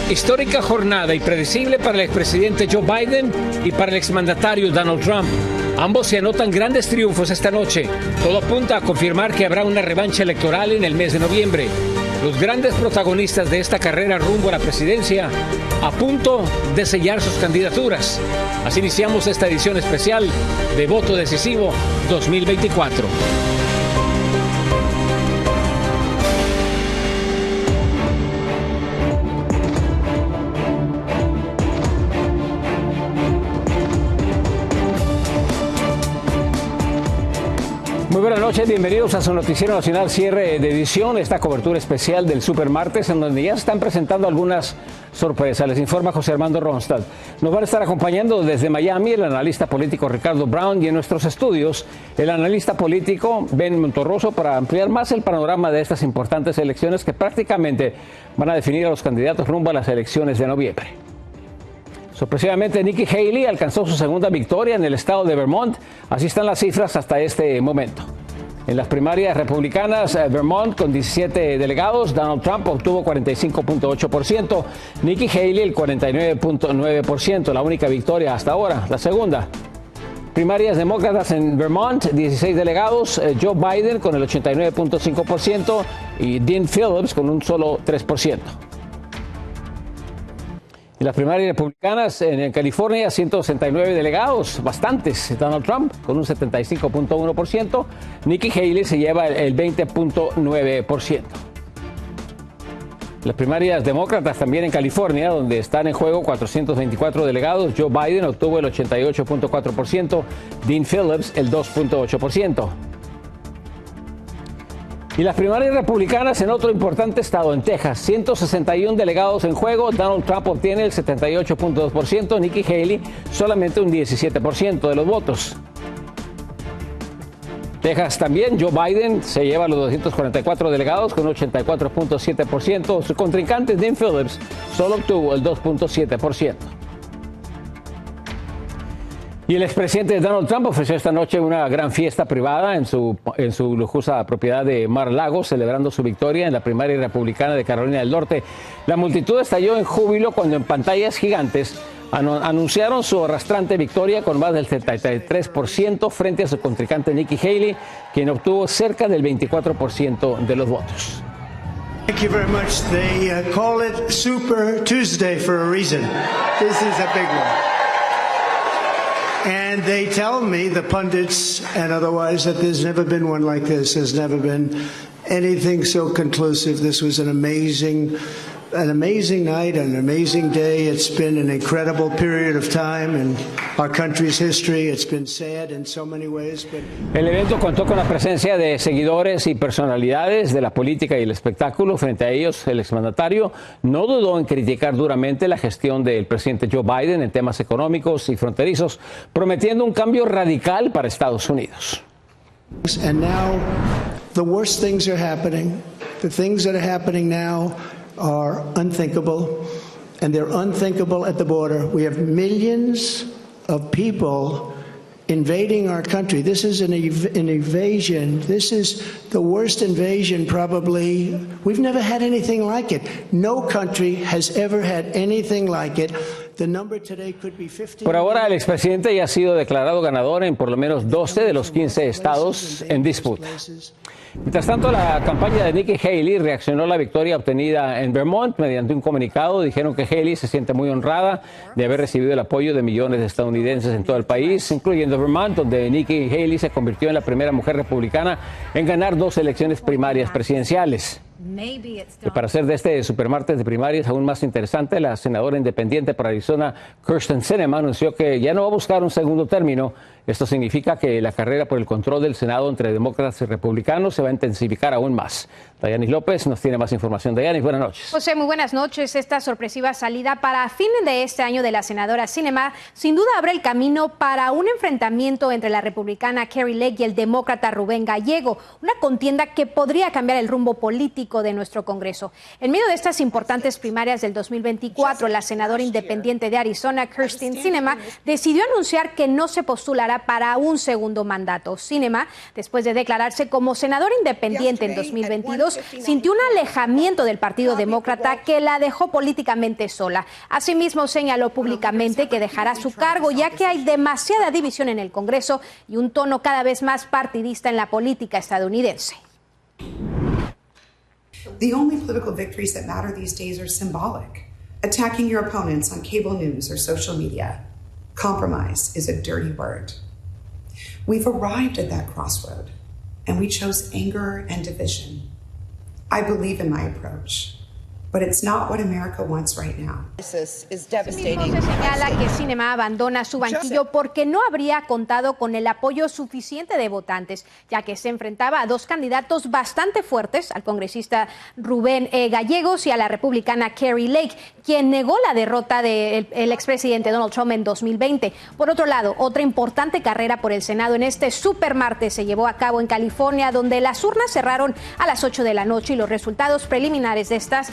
Histórica jornada y predecible para el expresidente Joe Biden y para el exmandatario Donald Trump. Ambos se anotan grandes triunfos esta noche. Todo apunta a confirmar que habrá una revancha electoral en el mes de noviembre. Los grandes protagonistas de esta carrera rumbo a la presidencia a punto de sellar sus candidaturas. Así iniciamos esta edición especial de Voto Decisivo 2024. Muy buenas noches, bienvenidos a su Noticiero Nacional cierre de edición, esta cobertura especial del Supermartes, en donde ya se están presentando algunas sorpresas. Les informa José Armando Ronstadt. Nos van a estar acompañando desde Miami el analista político Ricardo Brown y en nuestros estudios el analista político Ben Montorroso para ampliar más el panorama de estas importantes elecciones que prácticamente van a definir a los candidatos rumbo a las elecciones de noviembre. Sorpresivamente, Nikki Haley alcanzó su segunda victoria en el estado de Vermont. Así están las cifras hasta este momento. En las primarias republicanas, Vermont con 17 delegados, Donald Trump obtuvo 45.8%, Nikki Haley el 49.9%, la única victoria hasta ahora, la segunda. Primarias demócratas en Vermont, 16 delegados, Joe Biden con el 89.5% y Dean Phillips con un solo 3%. En las primarias republicanas en California, 169 delegados, bastantes. Donald Trump con un 75.1%. Nikki Haley se lleva el 20.9%. Las primarias demócratas también en California, donde están en juego 424 delegados. Joe Biden obtuvo el 88.4%. Dean Phillips el 2.8%. Y las primarias republicanas en otro importante estado, en Texas, 161 delegados en juego, Donald Trump obtiene el 78.2%, Nikki Haley solamente un 17% de los votos. Texas también, Joe Biden se lleva los 244 delegados con un 84.7%, su contrincante Dean Phillips solo obtuvo el 2.7%. Y el expresidente Donald Trump ofreció esta noche una gran fiesta privada en su lujosa propiedad de Mar-a-Lago, celebrando su victoria en la primaria republicana de Carolina del Norte. La multitud estalló en júbilo cuando en pantallas gigantes anunciaron su arrastrante victoria con más del 73% frente a su contrincante Nikki Haley, quien obtuvo cerca del 24% de los votos. Thank you very much. They call it Super Tuesday for a reason. This is a big one. And they tell me, the pundits and otherwise, that there's never been one like this. There's never been anything so conclusive. This was an amazing night, an amazing day. It's been an incredible period of time in our country's history. It's been sad in so many ways. But... El evento contó con la presencia de seguidores y personalidades de la política y el espectáculo. Frente a ellos, el exmandatario no dudó en criticar duramente la gestión del presidente Joe Biden en temas económicos y fronterizos, prometiendo un cambio radical para Estados Unidos. And now the worst things are happening. The things that are happening now are unthinkable, and they're unthinkable at the border. We have millions of people invading our country. This is an invasion. This is the worst invasion probably. We've never had anything like it. No country has ever had anything like it. The number today could be 50. Por ahora, el expresidente ya ha sido declarado ganador en por lo menos 12 de los 15 estados en disputa. Mientras tanto, la campaña de Nikki Haley reaccionó a la victoria obtenida en Vermont mediante un comunicado. Dijeron que Haley se siente muy honrada de haber recibido el apoyo de millones de estadounidenses en todo el país, incluyendo Vermont, donde Nikki Haley se convirtió en la primera mujer republicana en ganar 2 elecciones primarias presidenciales. Y para hacer de este supermartes de primarias aún más interesante, la senadora independiente por Arizona, Kyrsten Sinema, anunció que ya no va a buscar un segundo término. Esto significa que la carrera por el control del Senado entre demócratas y republicanos se va a intensificar aún más. Dayanis López nos tiene más información. Dayanis, buenas noches. José, muy buenas noches. Esta sorpresiva salida para fin de este año de la senadora Sinema sin duda abre el camino para un enfrentamiento entre la republicana Kari Lake y el demócrata Rubén Gallego, una contienda que podría cambiar el rumbo político de nuestro Congreso. En medio de estas importantes primarias del 2024, la senadora independiente de Arizona, Kyrsten Sinema, decidió anunciar que no se postulará postulara para un segundo mandato. Sinema, después de declararse como senador independiente en 2022, sintió un alejamiento del Partido Demócrata que la dejó políticamente sola. Asimismo, señaló públicamente que dejará su cargo ya que hay demasiada división en el Congreso y un tono cada vez más partidista en la política estadounidense. The only political victories that matter these days are symbolic. Attacking your opponents on cable news or social media. Compromise is a dirty word. We've arrived at that crossroad, and we chose anger and division. I believe in my approach, but it's not what America wants right now. Asimismo, se señala que Sinema abandona su banquillo porque no habría contado con el apoyo suficiente de votantes, ya que se enfrentaba a dos candidatos bastante fuertes, al congresista Rubén Gallegos y a la republicana Kari Lake, quien negó la derrota del expresidente Donald Trump en 2020. Por otro lado, otra importante carrera por el Senado en este supermartes se llevó a cabo en California, donde las urnas cerraron a las 8 de la noche y los resultados preliminares de estas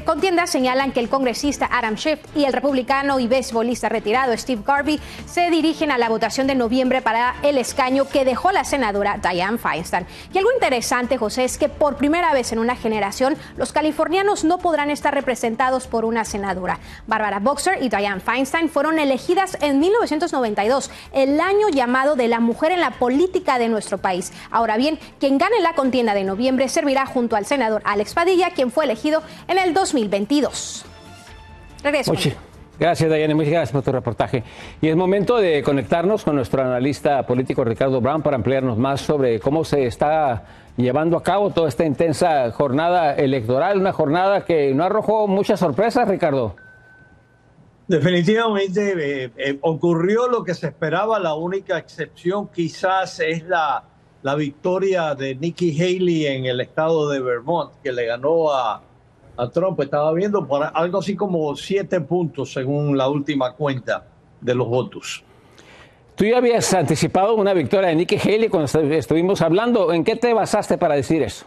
contiendas señalan que el congresista Adam Schiff y el republicano y beisbolista retirado Steve Garvey se dirigen a la votación de noviembre para el escaño que dejó la senadora Dianne Feinstein. Y algo interesante, José, es que por primera vez en una generación los californianos no podrán estar representados por una senadora. Barbara Boxer y Dianne Feinstein fueron elegidas en 1992, el año llamado de la mujer en la política de nuestro país. Ahora bien, quien gane la contienda de noviembre servirá junto al senador Alex Padilla, quien fue elegido en el 2022. Regreso. Gracias, Dayane. Muchas gracias por tu reportaje. Y es momento de conectarnos con nuestro analista político Ricardo Brown para ampliarnos más sobre cómo se está llevando a cabo toda esta intensa jornada electoral, una jornada que no arrojó muchas sorpresas, Ricardo. Definitivamente ocurrió lo que se esperaba. La única excepción quizás es la victoria de Nikki Haley en el estado de Vermont, que le ganó a Trump. Estaba viendo por algo así como 7 puntos según la última cuenta de los votos. Tú ya habías anticipado una victoria de Nikki Haley cuando estuvimos hablando. ¿En qué te basaste para decir eso?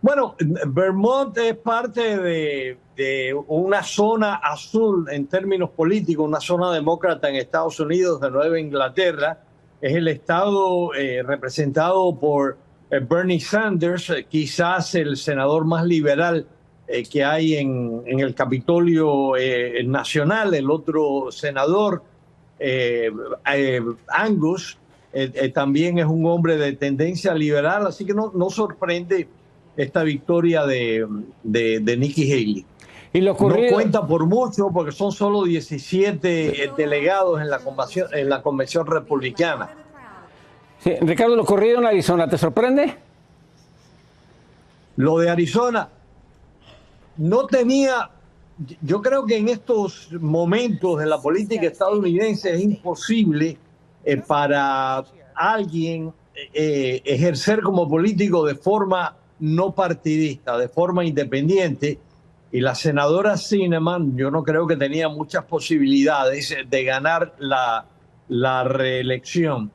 Bueno, Vermont es parte de una zona azul en términos políticos, una zona demócrata en Estados Unidos, de Nueva Inglaterra. Es el estado representado por Bernie Sanders, quizás el senador más liberal que hay en el Capitolio Nacional. El otro senador, Angus, también es un hombre de tendencia liberal, así que no sorprende esta victoria de Nikki Haley. Y lo ocurrido... No cuenta por mucho porque son solo 17 delegados en la convención republicana. Sí, Ricardo, lo ocurrido en Arizona, ¿te sorprende? Lo de Arizona no tenía... Yo creo que en estos momentos de la política estadounidense es imposible para alguien ejercer como político de forma no partidista, de forma independiente. Y la senadora Sinema, yo no creo que tenía muchas posibilidades de ganar la reelección.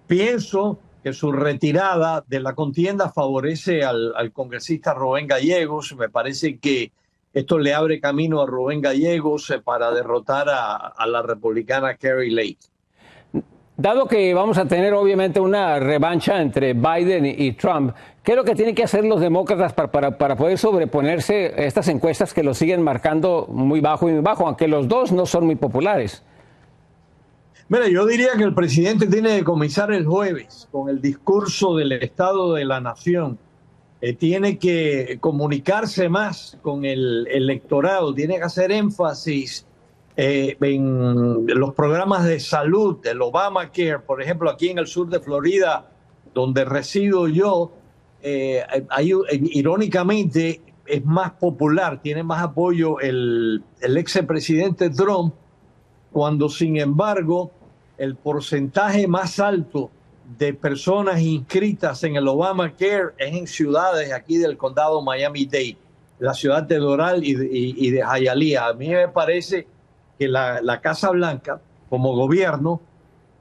Pienso que su retirada de la contienda favorece al congresista Rubén Gallegos. Me parece que esto le abre camino a Rubén Gallegos para derrotar a la republicana Kari Lake. Dado que vamos a tener obviamente una revancha entre Biden y Trump, ¿qué es lo que tienen que hacer los demócratas para poder sobreponerse a estas encuestas que los siguen marcando muy bajo y muy bajo, aunque los dos no son muy populares? Mira, yo diría que el presidente tiene que comenzar el jueves con el discurso del Estado de la Nación. Tiene que comunicarse más con el electorado, tiene que hacer énfasis en los programas de salud, el Obamacare, por ejemplo, aquí en el sur de Florida, donde resido yo, irónicamente es más popular, tiene más apoyo el expresidente Trump, cuando sin embargo el porcentaje más alto de personas inscritas en el Obamacare es en ciudades aquí del condado Miami-Dade, la ciudad de Doral y de Hialeah. A mí me parece que la Casa Blanca como gobierno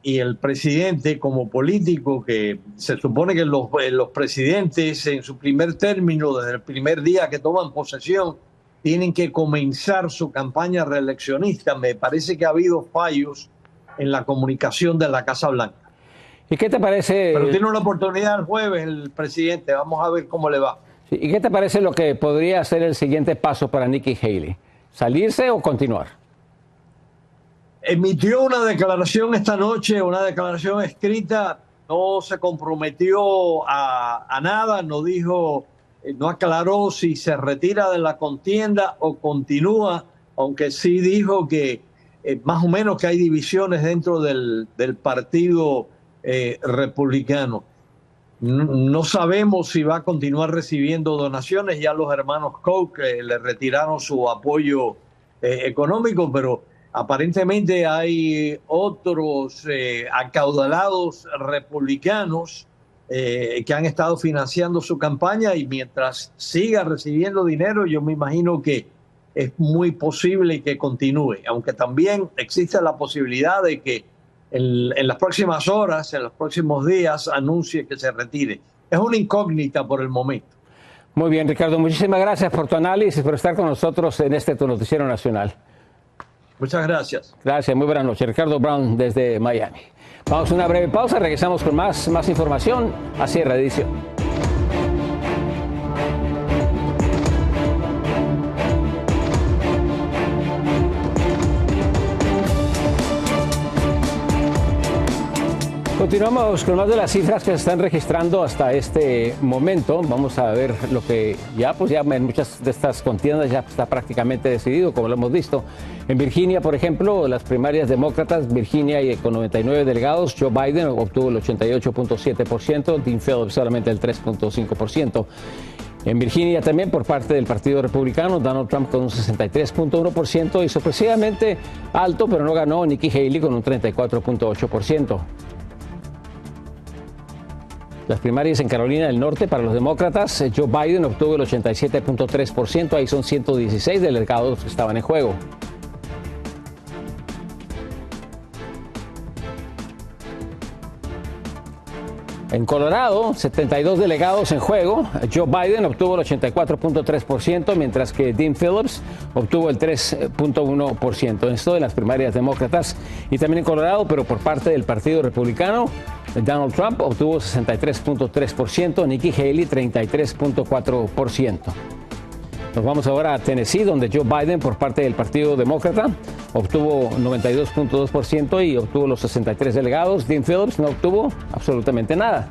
y el presidente como político, que se supone que los presidentes en su primer término, desde el primer día que toman posesión, tienen que comenzar su campaña reeleccionista. Me parece que ha habido fallos en la comunicación de la Casa Blanca. ¿Y qué te parece? Pero tiene una oportunidad el jueves el presidente. Vamos a ver cómo le va. ¿Y qué te parece lo que podría ser el siguiente paso para Nikki Haley? ¿Salirse o continuar? Emitió una declaración esta noche, una declaración escrita. No se comprometió a nada, no dijo, no aclaró si se retira de la contienda o continúa, aunque sí dijo que más o menos que hay divisiones dentro del partido republicano. No sabemos si va a continuar recibiendo donaciones. Ya los hermanos Koch le retiraron su apoyo económico, pero aparentemente hay otros acaudalados republicanos que han estado financiando su campaña, y mientras siga recibiendo dinero, yo me imagino que es muy posible que continúe, aunque también existe la posibilidad de que en las próximas horas, en los próximos días, anuncie que se retire. Es una incógnita por el momento. Muy bien, Ricardo, muchísimas gracias por tu análisis, por estar con nosotros en Tu Noticiero Nacional. Muchas gracias. Gracias, muy buenas noches. Ricardo Brown desde Miami. Vamos a una breve pausa, regresamos con más información a Cierre de Edición. Continuamos con más de las cifras que se están registrando hasta este momento. Vamos a ver lo que ya en muchas de estas contiendas ya está prácticamente decidido, como lo hemos visto. En Virginia, por ejemplo, las primarias demócratas, Virginia y con 99 delegados, Joe Biden obtuvo el 88.7%, Dean Phillips solamente el 3.5%. En Virginia también por parte del Partido Republicano, Donald Trump con un 63.1% y sorpresivamente alto, pero no ganó, Nikki Haley con un 34.8%. Las primarias en Carolina del Norte para los demócratas, Joe Biden obtuvo el 87.3%, ahí son 116 delegados que estaban en juego. En Colorado, 72 delegados en juego. Joe Biden obtuvo el 84.3%, mientras que Dean Phillips obtuvo el 3.1%. Esto de las primarias demócratas. Y también en Colorado, pero por parte del Partido Republicano, Donald Trump obtuvo 63.3%, Nikki Haley 33.4%. Nos vamos ahora a Tennessee, donde Joe Biden, por parte del Partido Demócrata, obtuvo 92.2% y obtuvo los 63 delegados. Dean Phillips no obtuvo absolutamente nada.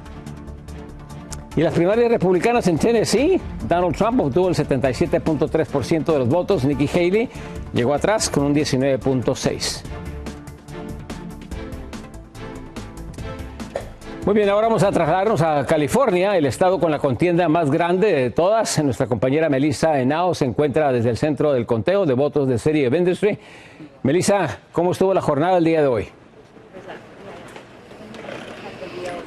Y las primarias republicanas en Tennessee, Donald Trump obtuvo el 77.3% de los votos. Nikki Haley llegó atrás con un 19.6%. Muy bien, ahora vamos a trasladarnos a California, el estado con la contienda más grande de todas. Nuestra compañera Melissa Henao se encuentra desde el centro del conteo de votos de City of Industry. Melissa, ¿cómo estuvo la jornada el día de hoy?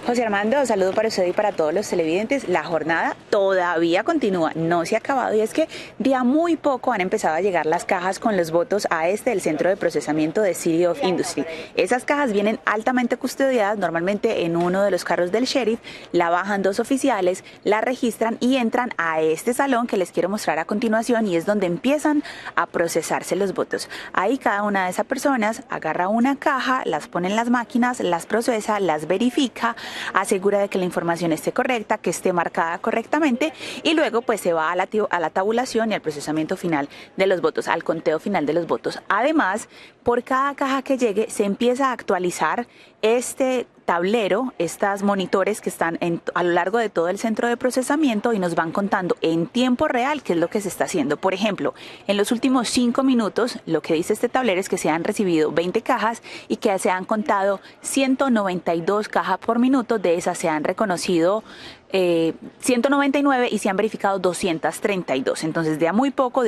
José Armando, saludo para usted y para todos los televidentes. La jornada todavía continúa, no se ha acabado, y es que de a muy poco han empezado a llegar las cajas con los votos a del centro de procesamiento de City of Industry. Esas cajas vienen altamente custodiadas, normalmente en uno de los carros del sheriff, la bajan dos oficiales, la registran y entran a este salón que les quiero mostrar a continuación, y es donde empiezan a procesarse los votos. Ahí cada una de esas personas agarra una caja, las pone en las máquinas, las procesa, las verifica, asegura de que la información esté correcta, que esté marcada correctamente, y luego pues se va a la tabulación y al procesamiento final de los votos, al conteo final de los votos. Además, por cada caja que llegue se empieza a actualizar este tablero, estas monitores que están a lo largo de todo el centro de procesamiento, y nos van contando en tiempo real qué es lo que se está haciendo. Por ejemplo, en los últimos 5 minutos, lo que dice este tablero es que se han recibido 20 cajas y que se han contado 192 cajas por minuto. De esas se han reconocido 199 y se han verificado 232. Entonces, de a muy poco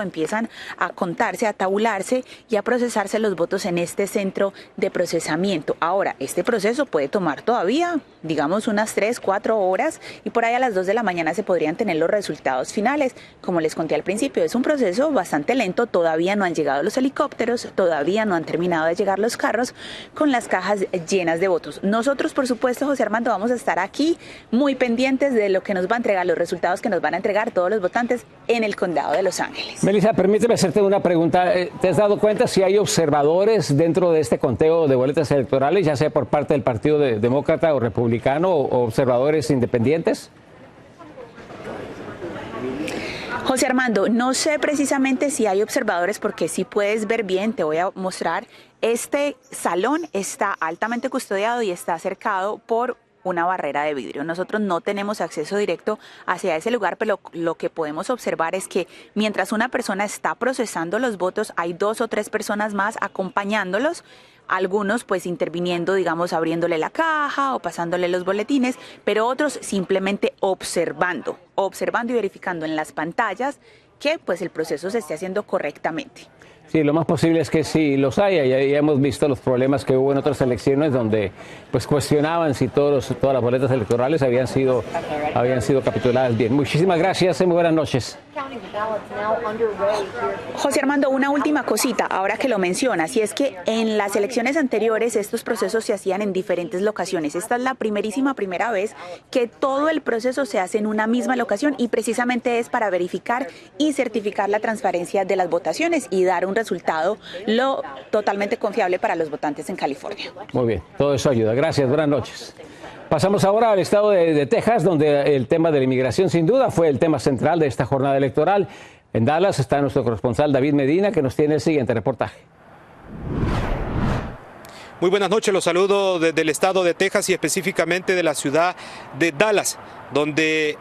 empiezan a contarse, a tabularse y a procesarse los votos en este centro de procesamiento. Ahora, este proceso puede tomar todavía, digamos, unas 3-4 horas, y por ahí a las 2 de la mañana se podrían tener los resultados finales. Como les conté al principio, es un proceso bastante lento, todavía no han llegado los helicópteros, todavía no han terminado de llegar los carros con las cajas llenas de votos. Nosotros, por supuesto, José Armando, vamos a estar aquí muy pendientes de lo que nos va a entregar, los resultados que nos van a entregar todos los votantes en el condado de Los Ángeles. Melissa, permíteme hacerte una pregunta. ¿Te has dado cuenta si hay observadores dentro de este conteo de boletas electorales, ya sea por parte del Partido Demócrata o Republicano, o observadores independientes? José Armando, no sé precisamente si hay observadores, porque si puedes ver bien, te voy a mostrar, este salón está altamente custodiado y está cercado por una barrera de vidrio. Nosotros no tenemos acceso directo hacia ese lugar, pero lo que podemos observar es que mientras una persona está procesando los votos, hay 2 o 3 personas más acompañándolos, algunos pues interviniendo, digamos, abriéndole la caja o pasándole los boletines, pero otros simplemente observando y verificando en las pantallas que pues el proceso se esté haciendo correctamente. Sí, lo más posible es que sí los haya. Ya hemos visto los problemas que hubo en otras elecciones donde pues cuestionaban si todas las boletas electorales habían sido capituladas bien. Muchísimas gracias y muy buenas noches. José Armando, una última cosita, ahora que lo mencionas, y es que en las elecciones anteriores estos procesos se hacían en diferentes locaciones. Esta es la primera vez que todo el proceso se hace en una misma locación y precisamente es para verificar y certificar la transparencia de las votaciones y dar un resultado totalmente confiable para los votantes en California. Muy bien, todo eso ayuda. Gracias, buenas noches. Pasamos ahora al estado de Texas, donde el tema de la inmigración sin duda fue el tema central de esta jornada electoral. En Dallas está nuestro corresponsal David Medina, que nos tiene el siguiente reportaje. Muy buenas noches, los saludo desde el estado de Texas y específicamente de la ciudad de Dallas, donde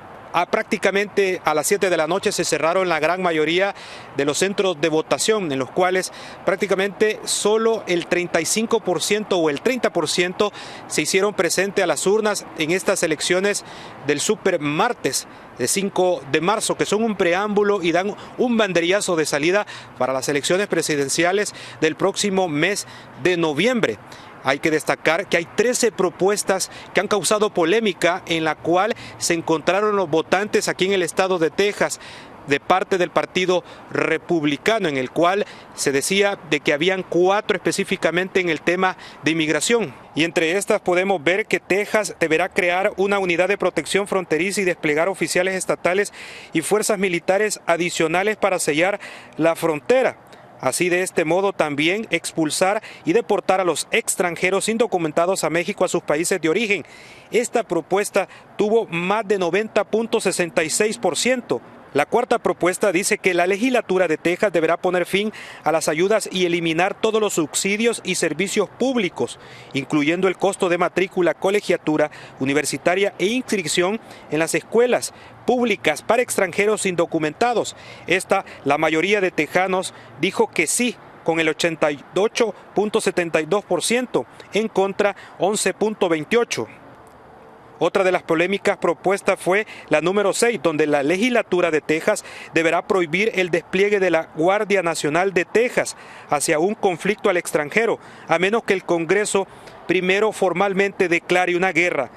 prácticamente a las 7 de la noche se cerraron la gran mayoría de los centros de votación, en los cuales prácticamente solo el 35% o el 30% se hicieron presente a las urnas en estas elecciones del Super Martes de 5 de marzo, que son un preámbulo y dan un banderillazo de salida para las elecciones presidenciales del próximo mes de noviembre. Hay que destacar que hay 13 propuestas que han causado polémica, en la cual se encontraron los votantes aquí en el estado de Texas de parte del Partido Republicano, en el cual se decía de que habían 4 específicamente en el tema de inmigración. Y entre estas podemos ver que Texas deberá crear una unidad de protección fronteriza y desplegar oficiales estatales y fuerzas militares adicionales para sellar la frontera. Así, de este modo, también expulsar y deportar a los extranjeros indocumentados a México a sus países de origen. Esta propuesta tuvo más de 90.66%. La cuarta propuesta dice que la legislatura de Texas deberá poner fin a las ayudas y eliminar todos los subsidios y servicios públicos, incluyendo el costo de matrícula, colegiatura universitaria e inscripción en las escuelas públicas para extranjeros indocumentados. La mayoría de tejanos dijo que sí, con el 88.72%, en contra 11.28%. Otra de las polémicas propuestas fue la número 6, donde la legislatura de Texas deberá prohibir el despliegue de la Guardia Nacional de Texas hacia un conflicto al extranjero, a menos que el Congreso primero formalmente declare una guerra.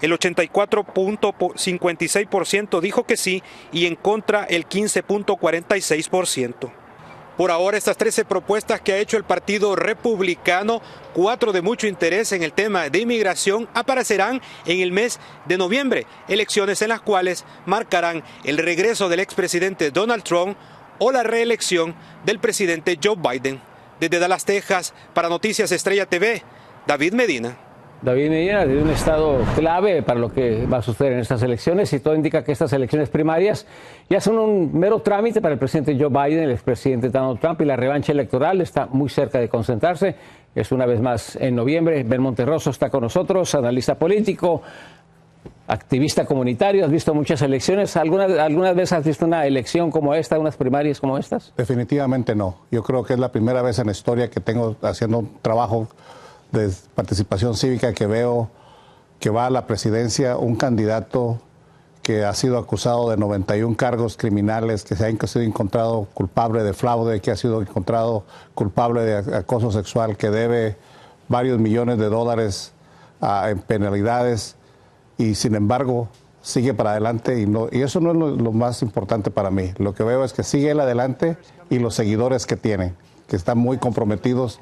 El 84.56% dijo que sí y en contra el 15.46%. Por ahora, estas 13 propuestas que ha hecho el Partido Republicano, 4 de mucho interés en el tema de inmigración, aparecerán en el mes de noviembre, elecciones en las cuales marcarán el regreso del expresidente Donald Trump o la reelección del presidente Joe Biden. Desde Dallas, Texas, para Noticias Estrella TV, David Medina. David Medina, de un estado clave para lo que va a suceder en estas elecciones, y todo indica que estas elecciones primarias ya son un mero trámite para el presidente Joe Biden, el expresidente Donald Trump, y la revancha electoral está muy cerca de concentrarse. Es una vez más en noviembre. Ben Monterroso está con nosotros, analista político, activista comunitario. ¿Has visto muchas elecciones? ¿Alguna vez has visto una elección como esta, unas primarias como estas? Definitivamente no. Yo creo que es la primera vez en la historia que tengo haciendo un trabajo de participación cívica que veo que va a la presidencia un candidato que ha sido acusado de 91 cargos criminales, que se ha sido encontrado culpable de fraude, que ha sido encontrado culpable de acoso sexual, que debe varios millones de dólares en penalidades, y sin embargo sigue para adelante, y eso no es lo más importante para mí. Lo que veo es que sigue él adelante y los seguidores que tiene, que están muy comprometidos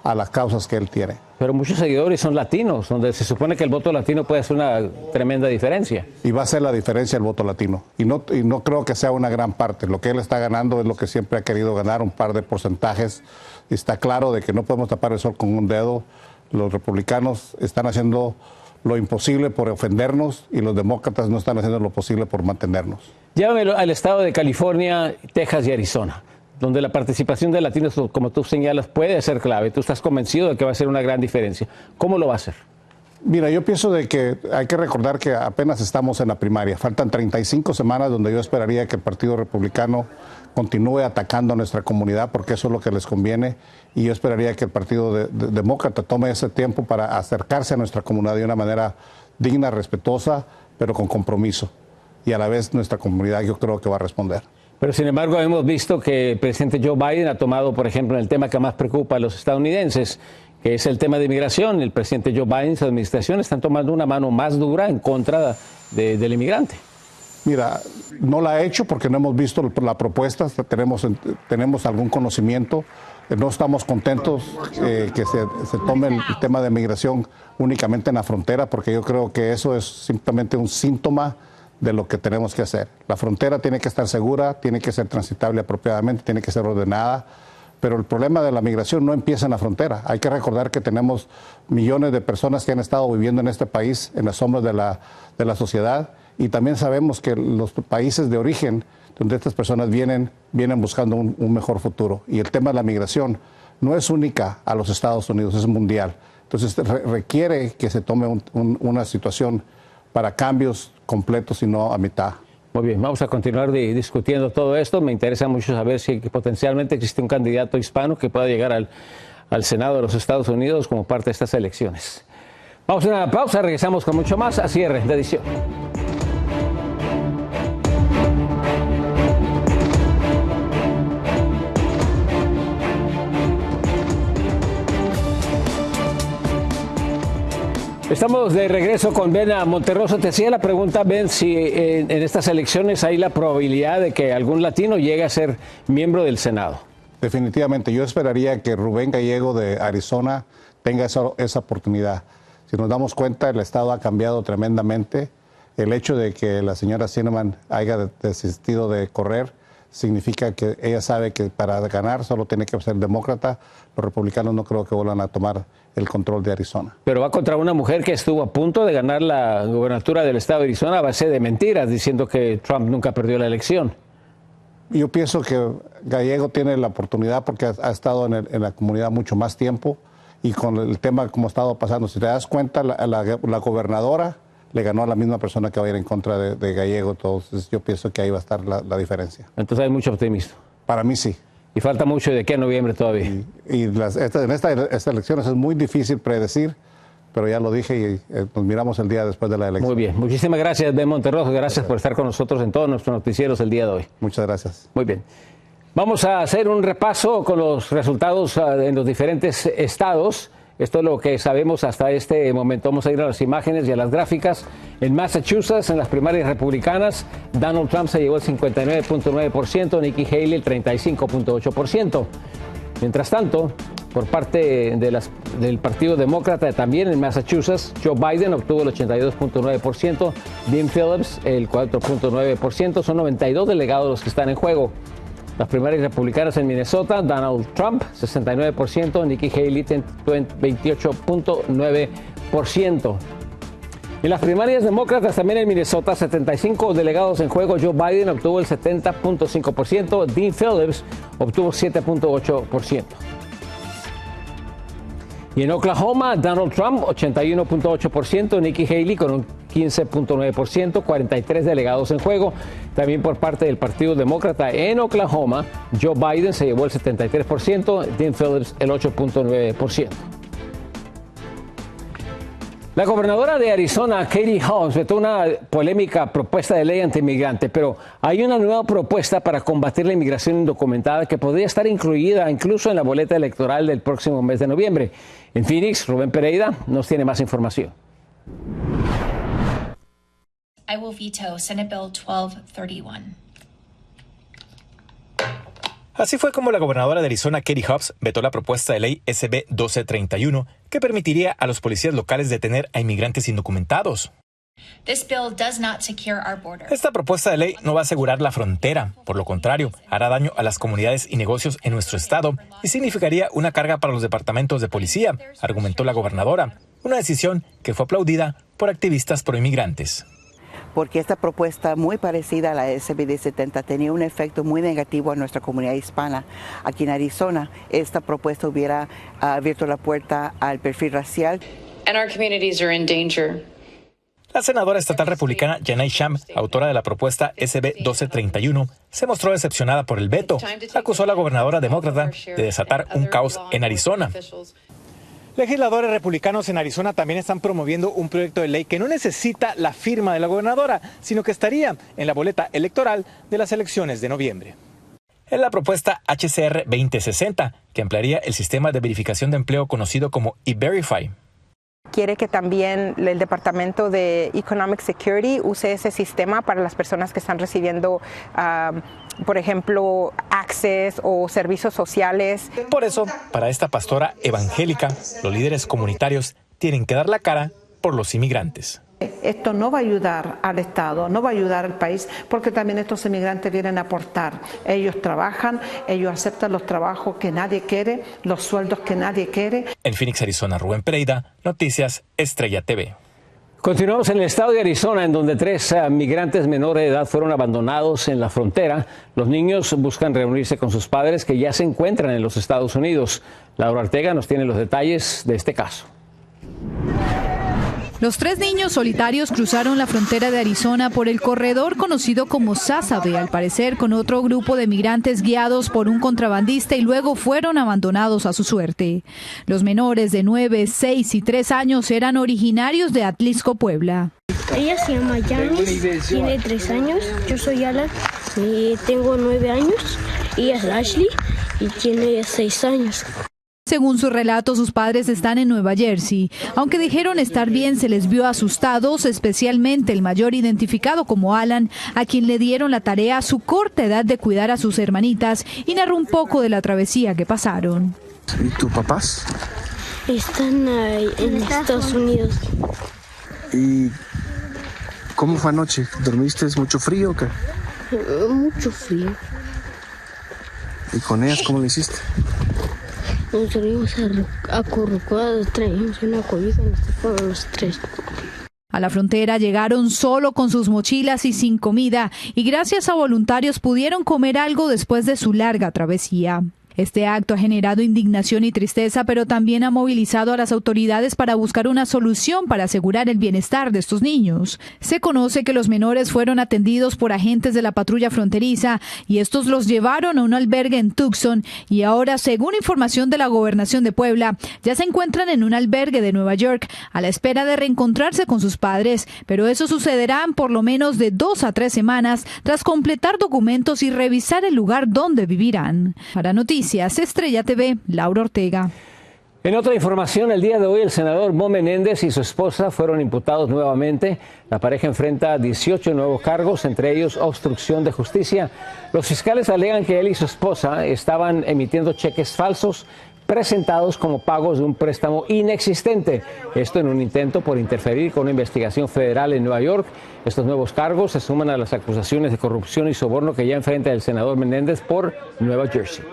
a las causas que él tiene. Pero muchos seguidores son latinos, donde se supone que el voto latino puede hacer una tremenda diferencia. Y va a ser la diferencia el voto latino. Y no creo que sea una gran parte. Lo que él está ganando es lo que siempre ha querido ganar, un par de porcentajes. Y está claro de que no podemos tapar el sol con un dedo. Los republicanos están haciendo lo imposible por ofendernos y los demócratas no están haciendo lo posible por mantenernos. Llévame al estado de California, Texas y Arizona, donde la participación de latinos, como tú señalas, puede ser clave. Tú estás convencido de que va a ser una gran diferencia. ¿Cómo lo va a hacer? Mira, yo pienso de que hay que recordar que apenas estamos en la primaria. Faltan 35 semanas donde yo esperaría que el Partido Republicano continúe atacando a nuestra comunidad, porque eso es lo que les conviene. Y yo esperaría que el Partido Demócrata tome ese tiempo para acercarse a nuestra comunidad de una manera digna, respetuosa, pero con compromiso. Y a la vez nuestra comunidad yo creo que va a responder. Pero sin embargo hemos visto que el presidente Joe Biden ha tomado, por ejemplo, el tema que más preocupa a los estadounidenses, que es el tema de inmigración. El presidente Joe Biden y su administración están tomando una mano más dura en contra del inmigrante. Mira, no la ha hecho porque no hemos visto la propuesta, tenemos algún conocimiento. No estamos contentos que se tome el tema de migración únicamente en la frontera, porque yo creo que eso es simplemente un síntoma de lo que tenemos que hacer. La frontera tiene que estar segura, tiene que ser transitable apropiadamente, tiene que ser ordenada, pero el problema de la migración no empieza en la frontera. Hay que recordar que tenemos millones de personas que han estado viviendo en este país, en las sombras de la sociedad, y también sabemos que los países de origen donde estas personas vienen buscando un mejor futuro. Y el tema de la migración no es única a los Estados Unidos, es mundial. Entonces requiere que se tome una situación para cambios completos y no a mitad. Muy bien, vamos a continuar discutiendo todo esto. Me interesa mucho saber si potencialmente existe un candidato hispano que pueda llegar al Senado de los Estados Unidos como parte de estas elecciones. Vamos a una pausa, regresamos con mucho más a cierre de edición. Estamos de regreso con Ben Monterroso. Te hacía la pregunta, Ben, si en estas elecciones hay la probabilidad de que algún latino llegue a ser miembro del Senado. Definitivamente, yo esperaría que Rubén Gallego de Arizona tenga esa oportunidad. Si nos damos cuenta, el estado ha cambiado tremendamente. El hecho de que la señora Sinema haya desistido de correr significa que ella sabe que para ganar solo tiene que ser demócrata. Los republicanos no creo que vuelvan a tomar el control de Arizona. Pero va contra una mujer que estuvo a punto de ganar la gobernatura del estado de Arizona a base de mentiras, diciendo que Trump nunca perdió la elección. Yo pienso que Gallego tiene la oportunidad porque ha estado en la comunidad mucho más tiempo y con el tema como ha estado pasando. Si te das cuenta, la gobernadora le ganó a la misma persona que va a ir en contra de Gallego. Entonces yo pienso que ahí va a estar la diferencia. Entonces hay mucho optimismo. Para mí sí. Y falta mucho de aquí a noviembre todavía. En estas elecciones es muy difícil predecir, pero ya lo dije y nos miramos el día después de la elección. Muy bien. Muchísimas gracias, Ben Monterroso. Gracias por estar con nosotros en todos nuestros noticieros el día de hoy. Muchas gracias. Muy bien. Vamos a hacer un repaso con los resultados en los diferentes estados. Esto es lo que sabemos hasta este momento. Vamos a ir a las imágenes y a las gráficas. En Massachusetts, en las primarias republicanas, Donald Trump se llevó el 59.9%, Nikki Haley el 35.8%. Mientras tanto, por parte del Partido Demócrata, también en Massachusetts, Joe Biden obtuvo el 82.9%, Dean Phillips el 4.9%. Son 92 delegados los que están en juego. Las primarias republicanas en Minnesota, Donald Trump, 69%, Nikki Haley, 28.9%. En las primarias demócratas también en Minnesota, 75 delegados en juego, Joe Biden obtuvo el 70.5%, Dean Phillips obtuvo 7.8%. Y en Oklahoma, Donald Trump, 81.8%, Nikki Haley con un 15.9%, 43 delegados en juego. También por parte del Partido Demócrata en Oklahoma, Joe Biden se llevó el 73%, Dean Phillips el 8.9%. La gobernadora de Arizona, Katie Hobbs, vetó una polémica propuesta de ley antiinmigrante, pero hay una nueva propuesta para combatir la inmigración indocumentada que podría estar incluida incluso en la boleta electoral del próximo mes de noviembre. En Phoenix, Rubén Pereira nos tiene más información. I will veto Senate Bill 1231. Así fue como la gobernadora de Arizona, Katie Hobbs, vetó la propuesta de ley SB 1231, que permitiría a los policías locales detener a inmigrantes indocumentados. Esta propuesta de ley no va a asegurar la frontera. Por lo contrario, hará daño a las comunidades y negocios en nuestro estado y significaría una carga para los departamentos de policía, argumentó la gobernadora. Una decisión que fue aplaudida por activistas proinmigrantes. Porque esta propuesta, muy parecida a la SB 70, tenía un efecto muy negativo a nuestra comunidad hispana. Aquí en Arizona, esta propuesta hubiera abierto la puerta al perfil racial. La senadora estatal republicana Janai Sham, autora de la propuesta SB 1231, se mostró decepcionada por el veto. Acusó a la gobernadora demócrata de desatar un caos en Arizona. Legisladores republicanos en Arizona también están promoviendo un proyecto de ley que no necesita la firma de la gobernadora, sino que estaría en la boleta electoral de las elecciones de noviembre. Es la propuesta HCR 2060, que ampliaría el sistema de verificación de empleo conocido como E-Verify. Quiere que también el Departamento de Economic Security use ese sistema para las personas que están recibiendo, por ejemplo, Access o servicios sociales. Por eso, para esta pastora evangélica, los líderes comunitarios tienen que dar la cara por los inmigrantes. Esto no va a ayudar al Estado, no va a ayudar al país, porque también estos inmigrantes vienen a aportar. Ellos trabajan, ellos aceptan los trabajos que nadie quiere, los sueldos que nadie quiere. En Phoenix, Arizona, Rubén Pereira, Noticias Estrella TV. Continuamos en el estado de Arizona, en donde 3 migrantes menores de edad fueron abandonados en la frontera. Los niños buscan reunirse con sus padres que ya se encuentran en los Estados Unidos. Laura Ortega nos tiene los detalles de este caso. Los 3 niños solitarios cruzaron la frontera de Arizona por el corredor conocido como Sázabe, al parecer con otro grupo de migrantes guiados por un contrabandista, y luego fueron abandonados a su suerte. Los menores de 9, 6 y 3 años eran originarios de Atlisco, Puebla. Ella se llama Yanis, tiene 3 años, yo soy Alan y tengo 9 años, ella es Ashley y tiene 6 años. Según su relato, sus padres están en Nueva Jersey. Aunque dijeron estar bien, se les vio asustados, especialmente el mayor, identificado como Alan, a quien le dieron la tarea a su corta edad de cuidar a sus hermanitas, y narró un poco de la travesía que pasaron. ¿Y tus papás? Están ahí en Estados Unidos. ¿Y cómo fue anoche? ¿Dormiste mucho frío o qué? Mucho frío. ¿Y con ellas cómo lo hiciste? Nos dormimos acurrucados, traíamos una cobija y nos tapamos los 3. A la frontera llegaron solo con sus mochilas y sin comida, y gracias a voluntarios pudieron comer algo después de su larga travesía. Este acto ha generado indignación y tristeza, pero también ha movilizado a las autoridades para buscar una solución para asegurar el bienestar de estos niños. Se conoce que los menores fueron atendidos por agentes de la patrulla fronteriza y estos los llevaron a un albergue en Tucson, y ahora, según información de la Gobernación de Puebla, ya se encuentran en un albergue de Nueva York a la espera de reencontrarse con sus padres, pero eso sucederá en por lo menos de 2 a 3 semanas tras completar documentos y revisar el lugar donde vivirán. Para Noticias Estrella TV, Laura Ortega. En otra información, el día de hoy el senador Mo Menéndez y su esposa fueron imputados nuevamente. La pareja enfrenta 18 nuevos cargos, entre ellos obstrucción de justicia. Los fiscales alegan que él y su esposa estaban emitiendo cheques falsos presentados como pagos de un préstamo inexistente. Esto en un intento por interferir con una investigación federal en Nueva York. Estos nuevos cargos se suman a las acusaciones de corrupción y soborno que ya enfrenta el senador Menéndez por Nueva Jersey.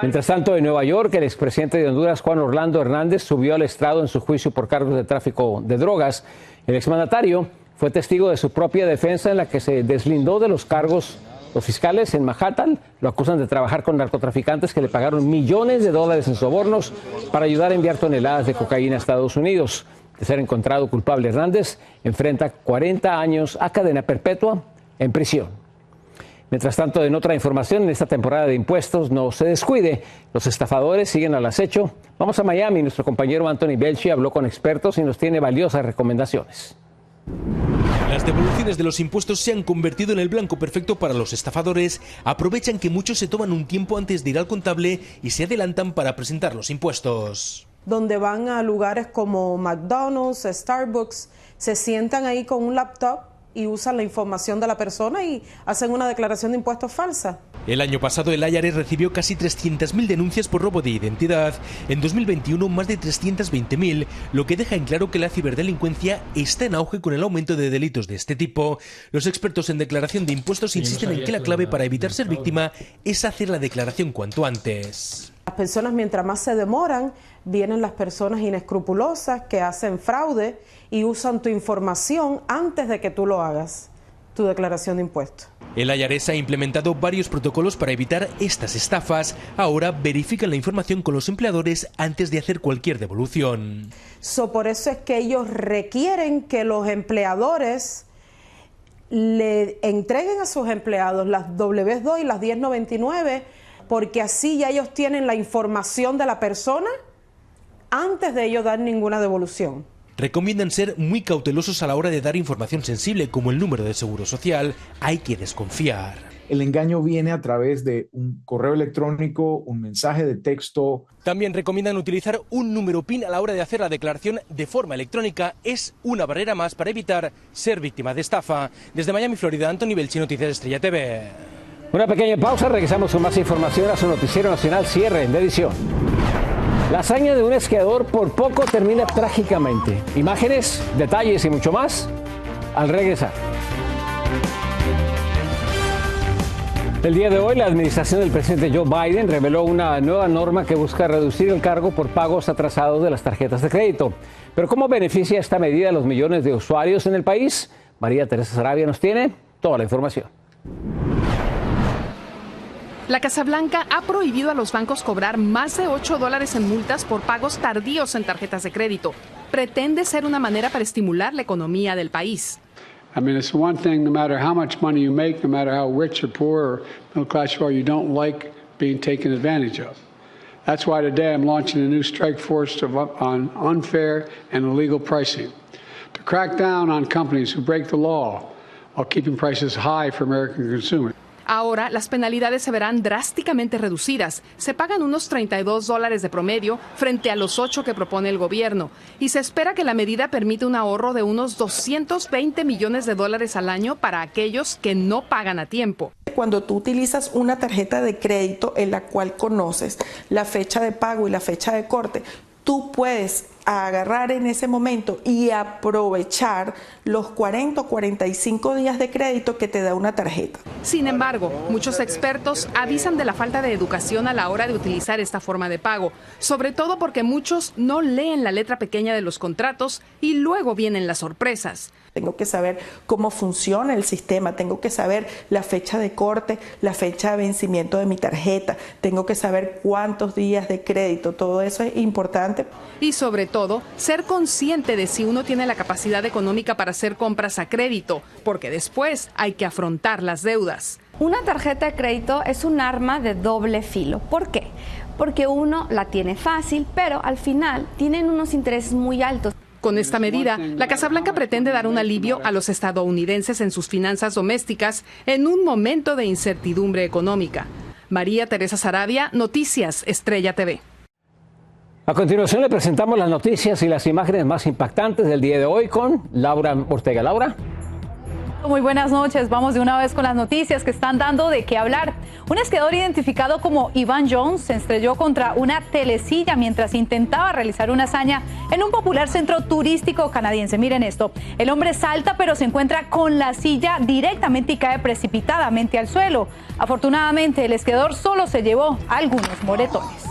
Mientras tanto, en Nueva York, el expresidente de Honduras, Juan Orlando Hernández, subió al estrado en su juicio por cargos de tráfico de drogas. El exmandatario fue testigo de su propia defensa, en la que se deslindó de los cargos. Los fiscales en Manhattan lo acusan de trabajar con narcotraficantes que le pagaron millones de dólares en sobornos para ayudar a enviar toneladas de cocaína a Estados Unidos. De ser encontrado culpable, Hernández enfrenta 40 años a cadena perpetua en prisión. Mientras tanto, en otra información, en esta temporada de impuestos, no se descuide. Los estafadores siguen al acecho. Vamos a Miami. Nuestro compañero Anthony Belchi habló con expertos y nos tiene valiosas recomendaciones. Las devoluciones de los impuestos se han convertido en el blanco perfecto para los estafadores. Aprovechan que muchos se toman un tiempo antes de ir al contable y se adelantan para presentar los impuestos. Donde van a lugares como McDonald's, Starbucks, se sientan ahí con un laptop y usan la información de la persona y hacen una declaración de impuestos falsa. El año pasado el IRS recibió casi 300.000 denuncias por robo de identidad. En 2021 más de 320.000, lo que deja en claro que la ciberdelincuencia está en auge con el aumento de delitos de este tipo. Los expertos en declaración de impuestos insisten en que la clave para evitar ser víctima es hacer la declaración cuanto antes. Las personas, mientras más se demoran, vienen las personas inescrupulosas que hacen fraude y usan tu información antes de que tú lo hagas, tu declaración de impuestos. El IRS ha implementado varios protocolos para evitar estas estafas. Ahora verifican la información con los empleadores antes de hacer cualquier devolución. Por eso es que ellos requieren que los empleadores le entreguen a sus empleados las W2 y las 1099, porque así ya ellos tienen la información de la persona antes de ellos dar ninguna devolución. Recomiendan ser muy cautelosos a la hora de dar información sensible como el número de seguro social. Hay que desconfiar. El engaño viene a través de un correo electrónico, un mensaje de texto. También recomiendan utilizar un número PIN a la hora de hacer la declaración de forma electrónica. Es una barrera más para evitar ser víctima de estafa. Desde Miami, Florida, Anthony Belchi, Noticias Estrella TV. Una pequeña pausa, regresamos con más información a su noticiero nacional Cierre de Edición. La hazaña de un esquiador por poco termina trágicamente. Imágenes, detalles y mucho más al regresar. El día de hoy, la administración del presidente Joe Biden reveló una nueva norma que busca reducir el cargo por pagos atrasados de las tarjetas de crédito. Pero ¿cómo beneficia esta medida a los millones de usuarios en el país? María Teresa Sarabia nos tiene toda la información. La Casa Blanca ha prohibido a los bancos cobrar más de $8 en multas por pagos tardíos en tarjetas de crédito. Pretende ser una manera para estimular la economía del país. I mean, it's one thing, no matter how much money you make, no matter how rich or poor or middle class you are, you don't like being taken advantage of. That's why today I'm launching a new strike force on unfair and illegal pricing to crack down on companies who break the law while keeping prices high for American consumers. Ahora las penalidades se verán drásticamente reducidas. Se pagan unos $32 de promedio frente a los 8 que propone el gobierno. Y se espera que la medida permita un ahorro de unos $220 millones al año para aquellos que no pagan a tiempo. Cuando tú utilizas una tarjeta de crédito en la cual conoces la fecha de pago y la fecha de corte, tú puedes agarrar en ese momento y aprovechar los 40 o 45 días de crédito que te da una tarjeta. Sin embargo, muchos expertos avisan de la falta de educación a la hora de utilizar esta forma de pago, sobre todo porque muchos no leen la letra pequeña de los contratos y luego vienen las sorpresas. Tengo que saber cómo funciona el sistema, tengo que saber la fecha de corte, la fecha de vencimiento de mi tarjeta, tengo que saber cuántos días de crédito, todo eso es importante. Y sobre todo, ser consciente de si uno tiene la capacidad económica para hacer compras a crédito, porque después hay que afrontar las deudas. Una tarjeta de crédito es un arma de doble filo. ¿Por qué? Porque uno la tiene fácil, pero al final tienen unos intereses muy altos. Con esta medida, la Casa Blanca pretende dar un alivio a los estadounidenses en sus finanzas domésticas en un momento de incertidumbre económica. María Teresa Sarabia, Noticias Estrella TV. A continuación le presentamos las noticias y las imágenes más impactantes del día de hoy con Laura Ortega. Laura. Muy buenas noches. Vamos de una vez con las noticias que están dando de qué hablar. Un esquiador identificado como Ivan Jones se estrelló contra una telesilla mientras intentaba realizar una hazaña en un popular centro turístico canadiense. Miren esto. El hombre salta pero se encuentra con la silla directamente y cae precipitadamente al suelo. Afortunadamente, el esquiador solo se llevó algunos moretones.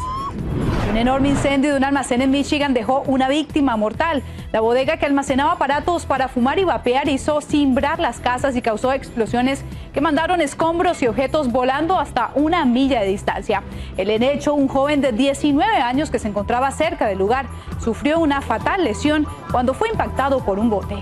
Un enorme incendio de un almacén en Michigan dejó una víctima mortal. La bodega que almacenaba aparatos para fumar y vapear hizo cimbrar las casas y causó explosiones que mandaron escombros y objetos volando hasta 1 milla de distancia. El hecho, un joven de 19 años que se encontraba cerca del lugar, sufrió una fatal lesión cuando fue impactado por un bote.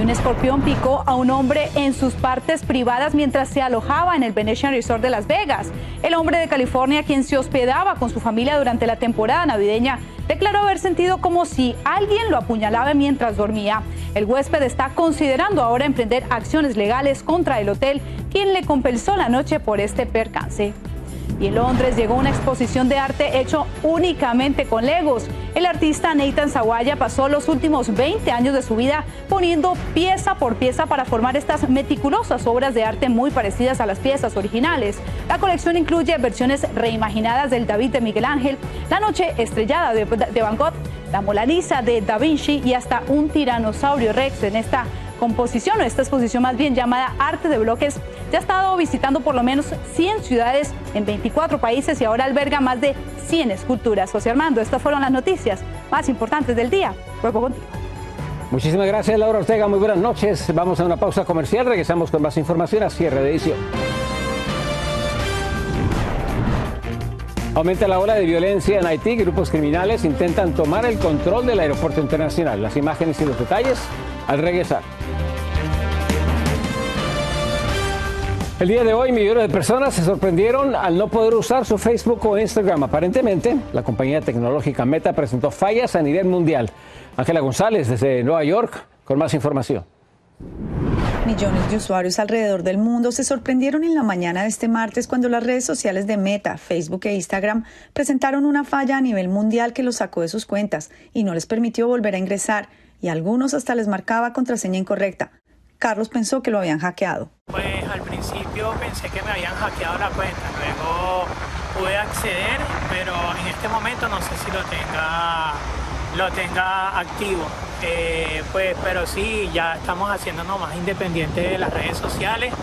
Un escorpión picó a un hombre en sus partes privadas mientras se alojaba en el Venetian Resort de Las Vegas. El hombre de California, quien se hospedaba con su familia durante la temporada navideña, declaró haber sentido como si alguien lo apuñalaba mientras dormía. El huésped está considerando ahora emprender acciones legales contra el hotel, quien le compensó la noche por este percance. Y en Londres llegó una exposición de arte hecho únicamente con Legos. El artista Nathan Sawaya pasó los últimos 20 años de su vida poniendo pieza por pieza para formar estas meticulosas obras de arte muy parecidas a las piezas originales. La colección incluye versiones reimaginadas del David de Miguel Ángel, La Noche Estrellada de Van Gogh, la Mona Lisa de Da Vinci y hasta un tiranosaurio Rex. En esta composición, o esta exposición más bien llamada Arte de Bloques, ya ha estado visitando por lo menos 100 ciudades en 24 países y ahora alberga más de 100 esculturas. José Armando, estas fueron las noticias más importantes del día. Vuelvo contigo. Muchísimas gracias, Laura Ortega. Muy buenas noches. Vamos a una pausa comercial. Regresamos con más información a cierre de edición. Aumenta la ola de violencia en Haití. Grupos criminales intentan tomar el control del aeropuerto internacional. Las imágenes y los detalles al regresar. El día de hoy, millones de personas se sorprendieron al no poder usar su Facebook o Instagram. Aparentemente, la compañía tecnológica Meta presentó fallas a nivel mundial. Ángela González, desde Nueva York, con más información. Millones de usuarios alrededor del mundo se sorprendieron en la mañana de este martes cuando las redes sociales de Meta, Facebook e Instagram presentaron una falla a nivel mundial que los sacó de sus cuentas y no les permitió volver a ingresar, y a algunos hasta les marcaba contraseña incorrecta. Carlos pensó que lo habían hackeado. Pues al principio pensé que me habían hackeado la cuenta, luego pude acceder, pero en este momento no sé si lo tenga activo. Pero sí, ya estamos haciéndonos más independientes de las redes sociales.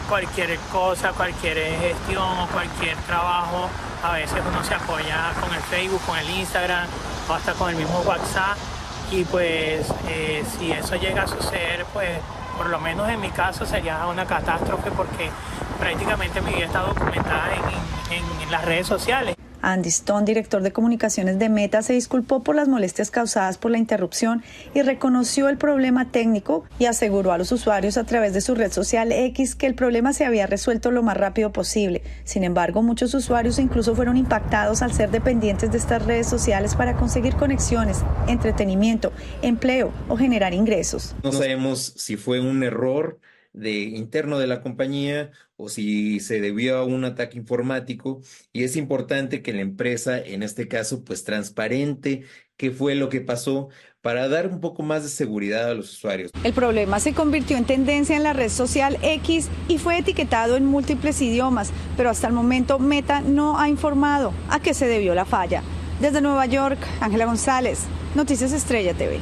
Cualquier cosa, cualquier gestión o cualquier trabajo, a veces uno se apoya con el Facebook, con el Instagram o hasta con el mismo WhatsApp. Y pues si eso llega a suceder, pues por lo menos en mi caso sería una catástrofe porque prácticamente mi vida está documentada en las redes sociales. Andy Stone, director de comunicaciones de Meta, se disculpó por las molestias causadas por la interrupción y reconoció el problema técnico y aseguró a los usuarios a través de su red social X que el problema se había resuelto lo más rápido posible. Sin embargo, muchos usuarios incluso fueron impactados al ser dependientes de estas redes sociales para conseguir conexiones, entretenimiento, empleo o generar ingresos. No sabemos si fue un error interno de la compañía o si se debió a un ataque informático, y es importante que la empresa, en este caso, pues transparente qué fue lo que pasó para dar un poco más de seguridad a los usuarios. El problema se convirtió en tendencia en la red social X y fue etiquetado en múltiples idiomas, pero hasta el momento Meta no ha informado a qué se debió la falla. Desde Nueva York, Ángela González, Noticias Estrella TV.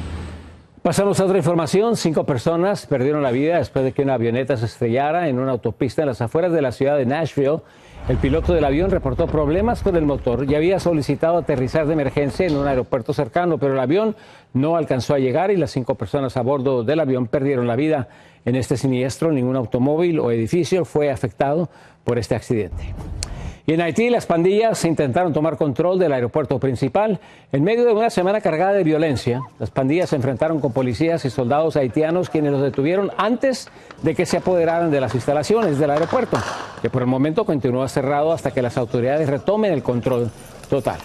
Pasamos a otra información. 5 personas perdieron la vida después de que una avioneta se estrellara en una autopista en las afueras de la ciudad de Nashville. El piloto del avión reportó problemas con el motor y había solicitado aterrizar de emergencia en un aeropuerto cercano, pero el avión no alcanzó a llegar y las 5 personas a bordo del avión perdieron la vida. En este siniestro, ningún automóvil o edificio fue afectado por este accidente. Y en Haití, las pandillas intentaron tomar control del aeropuerto principal. En medio de una semana cargada de violencia, las pandillas se enfrentaron con policías y soldados haitianos, quienes los detuvieron antes de que se apoderaran de las instalaciones del aeropuerto, que por el momento continúa cerrado hasta que las autoridades retomen el control total.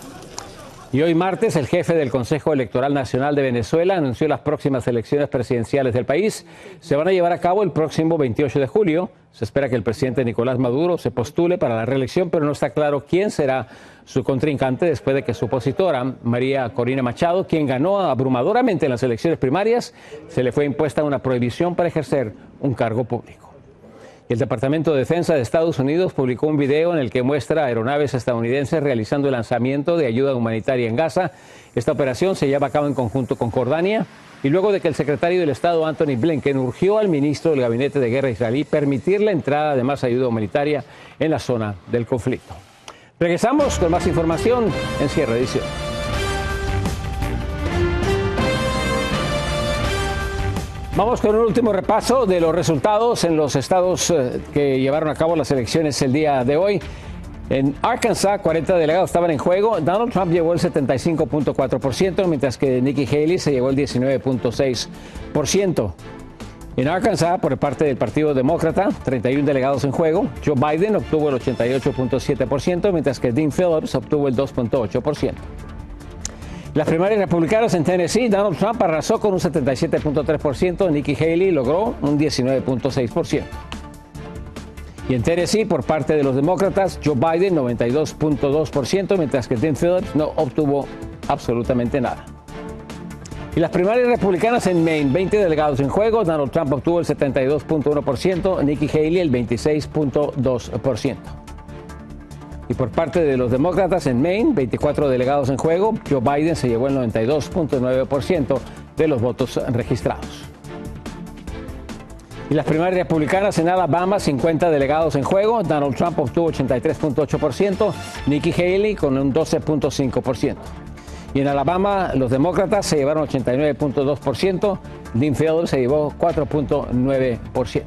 Y hoy martes, el jefe del Consejo Electoral Nacional de Venezuela anunció las próximas elecciones presidenciales del país. Se van a llevar a cabo el próximo 28 de julio. Se espera que el presidente Nicolás Maduro se postule para la reelección, pero no está claro quién será su contrincante después de que su opositora, María Corina Machado, quien ganó abrumadoramente en las elecciones primarias, se le fue impuesta una prohibición para ejercer un cargo público. El Departamento de Defensa de Estados Unidos publicó un video en el que muestra aeronaves estadounidenses realizando el lanzamiento de ayuda humanitaria en Gaza. Esta operación se lleva a cabo en conjunto con Jordania y luego de que el secretario del Estado, Anthony Blinken, urgió al ministro del Gabinete de Guerra israelí permitir la entrada de más ayuda humanitaria en la zona del conflicto. Regresamos con más información en Cierre de Edición. Vamos con un último repaso de los resultados en los estados que llevaron a cabo las elecciones el día de hoy. En Arkansas, 40 delegados estaban en juego. Donald Trump llevó el 75.4%, mientras que Nikki Haley se llevó el 19.6%. En Arkansas, por parte del Partido Demócrata, 31 delegados en juego. Joe Biden obtuvo el 88.7%, mientras que Dean Phillips obtuvo el 2.8%. Las primarias republicanas en Tennessee, Donald Trump arrasó con un 77.3%, Nikki Haley logró un 19.6%. Y en Tennessee, por parte de los demócratas, Joe Biden 92.2%, mientras que Dean Phillips no obtuvo absolutamente nada. Y las primarias republicanas en Maine, 20 delegados en juego. Donald Trump obtuvo el 72.1%, Nikki Haley el 26.2%. Y por parte de los demócratas en Maine, 24 delegados en juego. Joe Biden se llevó el 92.9% de los votos registrados. Y las primarias republicanas en Alabama, 50 delegados en juego. Donald Trump obtuvo 83.8%, Nikki Haley con un 12.5%. Y en Alabama, los demócratas se llevaron 89.2%, Dean Phillips se llevó 4.9%.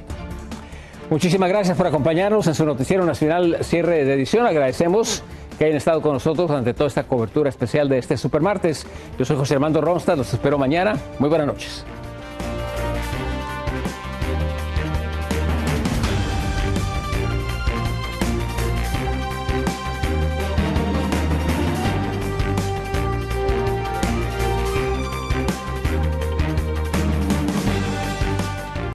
Muchísimas gracias por acompañarnos en su noticiero nacional cierre de edición. Agradecemos que hayan estado con nosotros durante toda esta cobertura especial de este Supermartes. Yo soy José Armando Ronstadt, los espero mañana. Muy buenas noches.